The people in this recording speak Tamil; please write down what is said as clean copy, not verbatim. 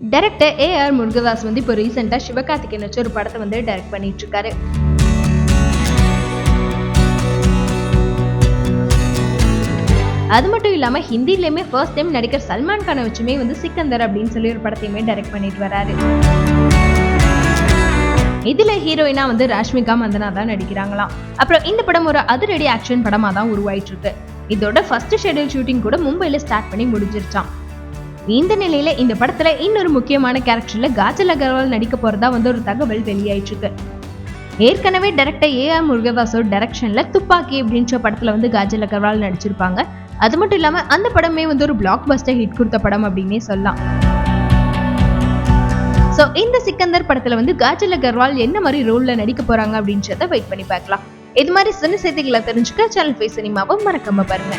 Director A.R. முருகதாஸ் வந்து இப்போ ரீசெண்டா சிவகார்த்திகேயன் வச்சு ஒரு படத்தை வந்து டைரக்ட் பண்ணிட்டு இருக்காரு. அது மட்டும் இல்லாம ஹிந்திலயுமே ஃபர்ஸ்ட் டைம் நடிகர் சல்மான் கானை வச்சுமே வந்து சிக்கந்தர் அப்படின்னு சொல்லி ஒரு படத்தையுமே டைரக்ட் பண்ணிட்டு வராரு. இதுல ஹீரோயினா வந்து ராஷ்மிகா மந்தனா தான் நடிக்கிறாங்களாம். அப்புறம் இந்த படம் ஒரு அதிரடி ஆக்ஷன் படமா தான் உருவாயிட்டு இருக்கு. இதோட ஃபர்ஸ்ட் ஷெட்யூல் ஷூட்டிங் கூட மும்பைல ஸ்டார்ட் பண்ணி முடிஞ்சிருச்சாம். இந்த நிலையில இந்த படத்துல இன்னொரு முக்கியமான கேரக்டர்ல காஜல் அகர்வால் நடிக்க போறதா வந்து ஒரு தகவல் வெளியாயிட்டு இருக்கு. ஏற்கனவே டைரக்டர் A.R. முருகதாஸோட டைரக்ஷன்ல துப்பாக்கி அப்படின்ற படத்துல வந்து காஜல் அகர்வால் நடிச்சிருப்பாங்க. அது மட்டும் இல்லாம அந்த படமே வந்து ஒரு பிளாக் பஸ்டர் ஹிட் கொடுத்த படம் அப்படின்னே சொல்லலாம். சோ இந்த சிக்கந்தர் படத்துல வந்து காஜல் அகர்வால் என்ன மாதிரி ரோல்ல நடிக்க போறாங்க அப்படின்றத வெயிட் பண்ணி பார்க்கலாம். இது மாதிரி சின்ன செய்திகளை தெரிஞ்சுக்க சேனல் ஃபேஸ் சினிமாவை மறக்காம பாருங்க.